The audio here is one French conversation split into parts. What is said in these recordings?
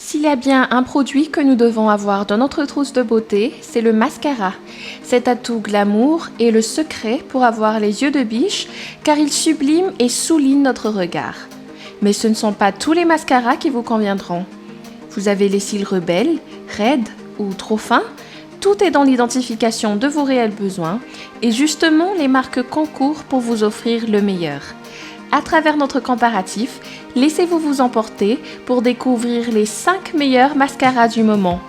S'il y a bien un produit que nous devons avoir dans notre trousse de beauté, c'est le mascara. Cet atout glamour est le secret pour avoir les yeux de biche car il sublime et souligne notre regard. Mais ce ne sont pas tous les mascaras qui vous conviendront. Vous avez les cils rebelles, raides ou trop fins. Tout est dans l'identification de vos réels besoins et justement les marques concourent pour vous offrir le meilleur. À travers notre comparatif, laissez-vous vous emporter pour découvrir les 5 meilleurs mascaras du moment.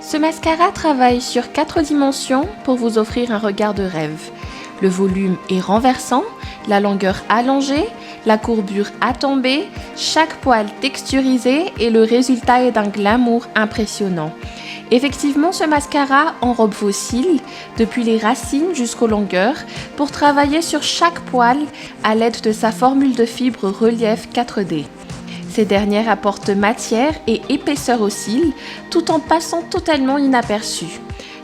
Ce mascara travaille sur 4 dimensions pour vous offrir un regard de rêve. Le volume est renversant, la longueur allongée, la courbure attambée, chaque poil texturisé et le résultat est d'un glamour impressionnant. Effectivement, ce mascara enrobe vos cils, depuis les racines jusqu'aux longueurs, pour travailler sur chaque poil à l'aide de sa formule de fibres relief 4D. Ces dernières apportent matière et épaisseur aux cils, tout en passant totalement inaperçues.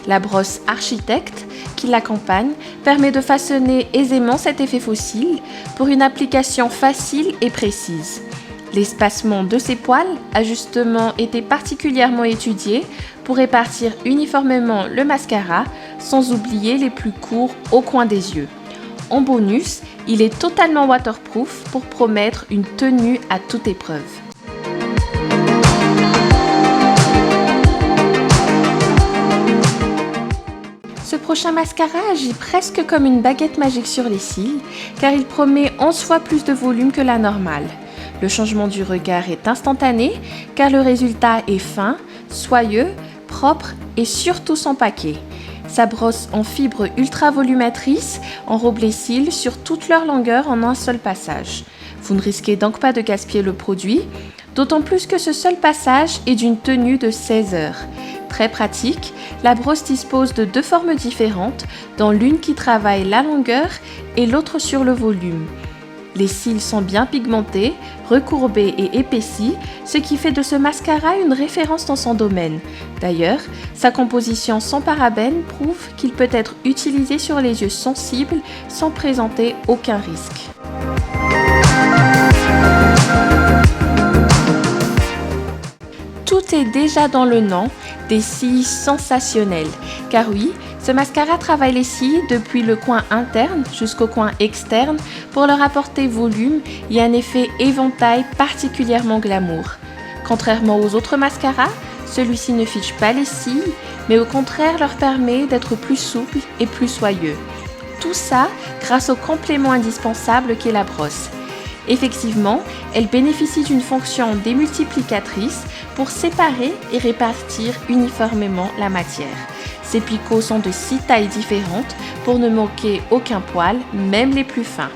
La brosse Architect qui l'accompagne permet de façonner aisément cet effet fossile pour une application facile et précise. L'espacement de ces poils a justement été particulièrement étudié pour répartir uniformément le mascara, sans oublier les plus courts au coin des yeux. En bonus, il est totalement waterproof pour promettre une tenue à toute épreuve. Ce prochain mascara agit presque comme une baguette magique sur les cils, car il promet 11 fois plus de volume que la normale. Le changement du regard est instantané, car le résultat est fin, soyeux, propre et surtout sans paquet. Sa brosse en fibre ultra volumatrice enrobe les cils sur toute leur longueur en un seul passage. Vous ne risquez donc pas de gaspiller le produit, d'autant plus que ce seul passage est d'une tenue de 16 heures. Très pratique, la brosse dispose de 2 formes différentes, dont l'une qui travaille la longueur et l'autre sur le volume. Les cils sont bien pigmentés, recourbés et épaissis, ce qui fait de ce mascara une référence dans son domaine. D'ailleurs, sa composition sans parabènes prouve qu'il peut être utilisé sur les yeux sensibles sans présenter aucun risque. Tout est déjà dans le nom, des cils sensationnels. Car oui, ce mascara travaille les cils depuis le coin interne jusqu'au coin externe pour leur apporter volume et un effet éventail particulièrement glamour. Contrairement aux autres mascaras, celui-ci ne fiche pas les cils, mais au contraire leur permet d'être plus souple et plus soyeux. Tout ça grâce au complément indispensable qu'est la brosse. Effectivement, elle bénéficie d'une fonction démultiplicatrice pour séparer et répartir uniformément la matière. Ces picots sont de 6 tailles différentes pour ne manquer aucun poil, même les plus fins.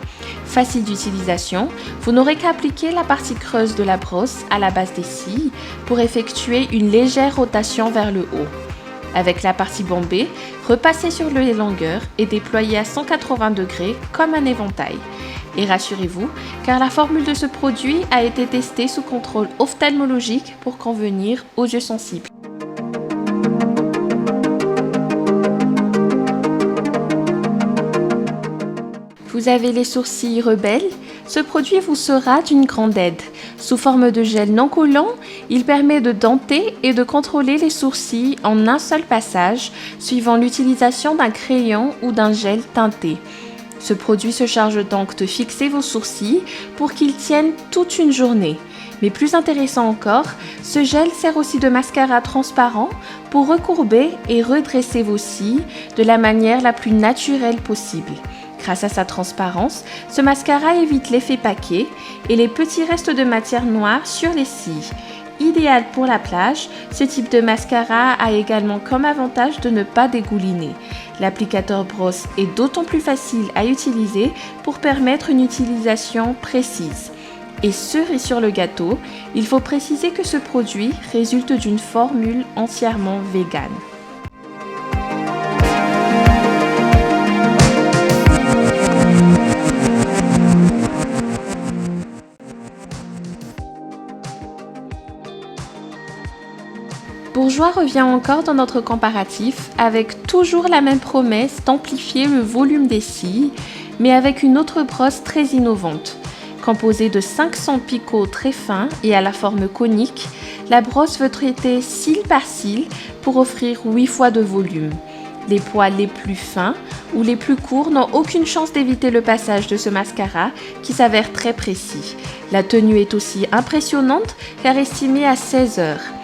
Facile d'utilisation, vous n'aurez qu'à appliquer la partie creuse de la brosse à la base des cils pour effectuer une légère rotation vers le haut. Avec la partie bombée, repassez sur les longueurs et déployez à 180 degrés comme un éventail. Et rassurez-vous, car la formule de ce produit a été testée sous contrôle ophtalmologique pour convenir aux yeux sensibles. Vous avez les sourcils rebelles? Ce produit vous sera d'une grande aide. Sous forme de gel non collant, il permet de denter et de contrôler les sourcils en un seul passage, suivant l'utilisation d'un crayon ou d'un gel teinté. Ce produit se charge donc de fixer vos sourcils pour qu'ils tiennent toute une journée. Mais plus intéressant encore, ce gel sert aussi de mascara transparent pour recourber et redresser vos cils de la manière la plus naturelle possible. Grâce à sa transparence, ce mascara évite l'effet paquet et les petits restes de matière noire sur les cils. Idéal pour la plage, ce type de mascara a également comme avantage de ne pas dégouliner. L'applicateur brosse est d'autant plus facile à utiliser pour permettre une utilisation précise. Et cerise sur le gâteau, il faut préciser que ce produit résulte d'une formule entièrement végane. Bourjois revient encore dans notre comparatif avec toujours la même promesse d'amplifier le volume des cils, mais avec une autre brosse très innovante. Composée de 500 picots très fins et à la forme conique, la brosse veut traiter cil par cil pour offrir 8 fois de volume. Les poils les plus fins ou les plus courts n'ont aucune chance d'éviter le passage de ce mascara qui s'avère très précis. La tenue est aussi impressionnante car estimée à 16 heures.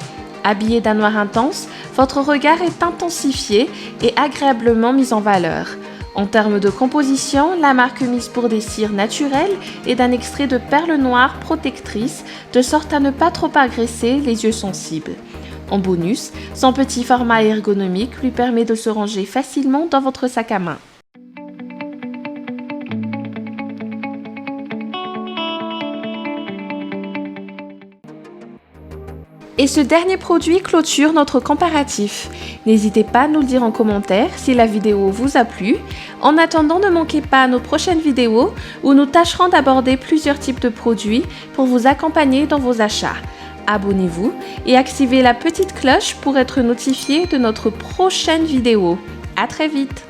Habillé d'un noir intense, votre regard est intensifié et agréablement mis en valeur. En termes de composition, la marque mise pour des cires naturelles et d'un extrait de perles noires protectrices de sorte à ne pas trop agresser les yeux sensibles. En bonus, son petit format ergonomique lui permet de se ranger facilement dans votre sac à main. Et ce dernier produit clôture notre comparatif. N'hésitez pas à nous le dire en commentaire si la vidéo vous a plu. En attendant, ne manquez pas nos prochaines vidéos où nous tâcherons d'aborder plusieurs types de produits pour vous accompagner dans vos achats. Abonnez-vous et activez la petite cloche pour être notifié de notre prochaine vidéo. À très vite!